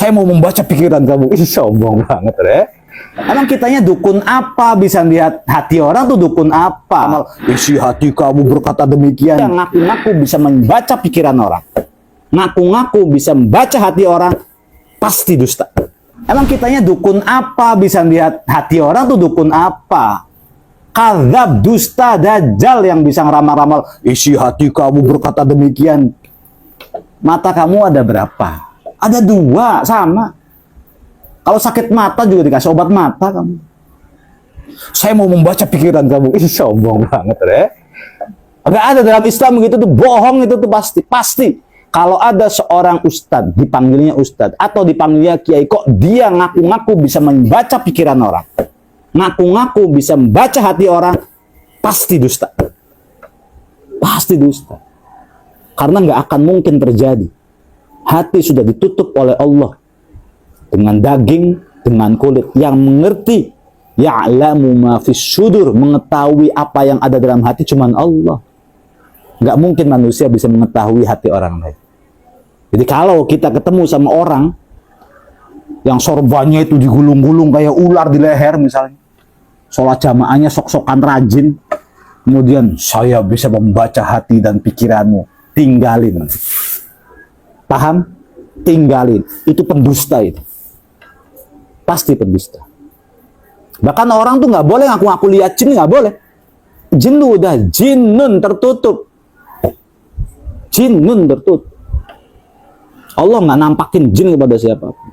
Saya mau membaca pikiran kamu. Ih, sombong banget, ya. Emang kitanya dukun apa bisa lihat hati orang tuh dukun apa? Isi hati kamu berkata demikian. Yang ngaku-ngaku bisa membaca pikiran orang, ngaku-ngaku bisa membaca hati orang, pasti dusta. Emang kitanya dukun apa bisa lihat hati orang tuh dukun apa? Kadzab, dusta, dajjal yang bisa ngeramal-ramal. Isi hati kamu berkata demikian. Mata kamu ada berapa? Ada dua, sama. Kalau sakit mata juga dikasih obat mata kamu. Saya mau membaca pikiran kamu. Ih, sombong banget, ya. Enggak ada dalam Islam gitu tuh, bohong itu tuh pasti. Pasti. Kalau ada seorang ustadz, dipanggilnya ustadz, atau dipanggilnya kiai, kok dia ngaku-ngaku bisa membaca pikiran orang, ngaku-ngaku bisa membaca hati orang, pasti dusta. Pasti dusta. Karena nggak akan mungkin terjadi. Hati sudah ditutup oleh Allah. Dengan daging, dengan kulit yang mengerti. Ya'lamu ma fis sudur, mengetahui apa yang ada dalam hati cuman Allah. Nggak mungkin manusia bisa mengetahui hati orang lain. Jadi kalau kita ketemu sama orang yang sorbannya itu digulung-gulung kayak ular di leher misalnya, sholat jamaahnya sok-sokan rajin, kemudian saya bisa membaca hati dan pikiranmu, tinggalin. Paham? Tinggalin. Itu pendusta itu. Pasti pendusta. Bahkan orang tuh nggak boleh ngaku-ngaku lihat jin, nggak boleh. Jin lu udah jinnun tertutup. Jinnun tertutup. Allah nggak nampakin jin kepada siapapun.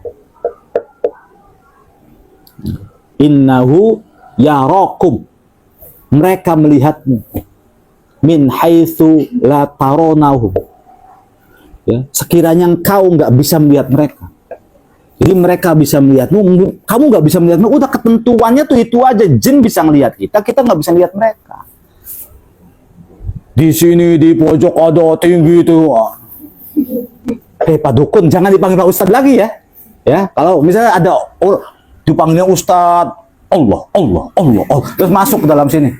Innahu yarakum. Mereka melihatmu. Min haitsu la taronahu. Ya, sekiranya engkau nggak bisa melihat mereka. Jadi mereka bisa melihatmu, kamu nggak bisa melihat mereka. Udah ketentuannya tuh itu aja. Jin bisa melihat kita, kita nggak bisa lihat mereka. Di sini di pojok ada tinggi itu. Pak Dukun, jangan dipanggil Pak Ustadz lagi ya. Ya, kalau misalnya ada dipanggilnya Ustadz, Allah, terus masuk ke dalam sini.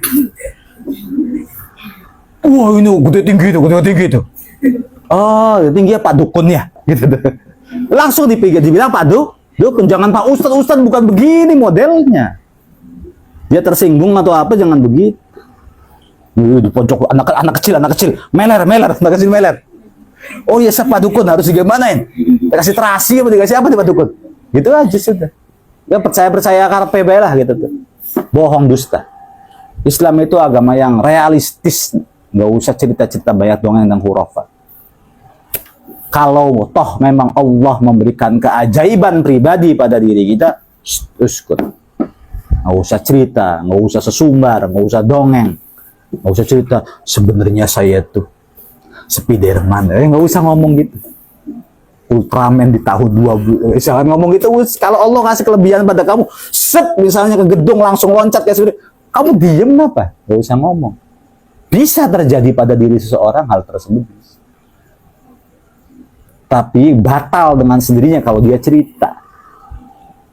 Wah, ini gede tinggi itu. Oh, tinggi ya Pak Dukun ya, gitu. Langsung dibilang Pak Dukun, jangan Pak Ustadz bukan begini modelnya. Dia tersinggung atau apa, jangan begitu. Di pojok anak kecil, meler. Oh iya, Pak Dukun harus digimanain? Dikasih terasi apa dikasih apa nih Pak Dukun? Gitu aja sudah. Ya percaya karpe bae lah gitu tuh. Bohong, dusta. Islam itu agama yang realistis, nggak usah cerita-cerita banyak dongeng tentang khurafat. Kalau toh memang Allah memberikan keajaiban pribadi pada diri kita, uskut. Nggak usah cerita, nggak usah sesumbar, nggak usah dongeng, nggak usah cerita. Sebenarnya saya tuh Spiderman, nggak usah ngomong gitu. Ultraman di tahun 2000, jangan ngomong gitu. Kalau Allah kasih kelebihan pada kamu, set misalnya ke gedung langsung loncat kayak seperti, kamu diem apa? Nggak usah ngomong. Bisa terjadi pada diri seseorang hal tersebut. Tapi batal dengan sendirinya kalau dia cerita.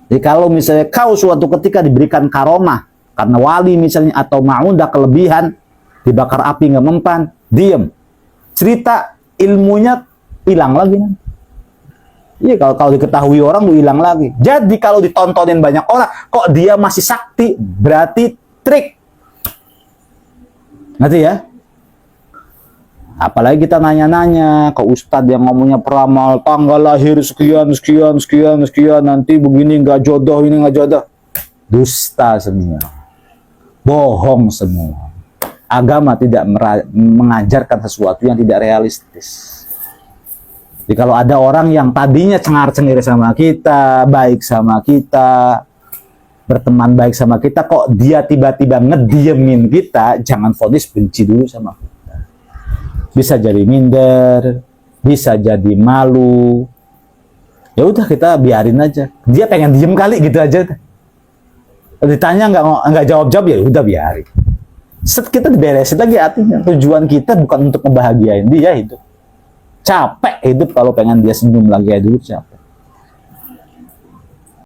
Jadi kalau misalnya kau suatu ketika diberikan karomah karena wali misalnya atau maudah kelebihan, dibakar api nggak mempan, diem. Cerita ilmunya hilang lagi. Iya, kalau diketahui orang tuh hilang lagi. Jadi kalau ditontonin banyak orang, kok dia masih sakti, berarti trik. Ngerti ya? Apalagi kita nanya-nanya ke ustadz yang ngomongnya peramal, tanggal lahir sekian, nanti begini nggak jodoh, ini nggak jodoh. Dusta semua. Bohong semua. Agama tidak mengajarkan sesuatu yang tidak realistis. Jadi kalau ada orang yang tadinya cengar-cengir sama kita, baik sama kita, berteman baik sama kita, kok dia tiba-tiba ngediemin kita, jangan vonis benci dulu sama kita. Bisa jadi minder, bisa jadi malu. Ya udah kita biarin aja. Dia pengen diem kali gitu aja. Ditanya nggak jawab-jawab, ya udah biarin. Set kita diberesin lagi, artinya tujuan kita bukan untuk membahagiain dia hidup. Capek hidup kalau pengen dia senyum lagi, hidup capek.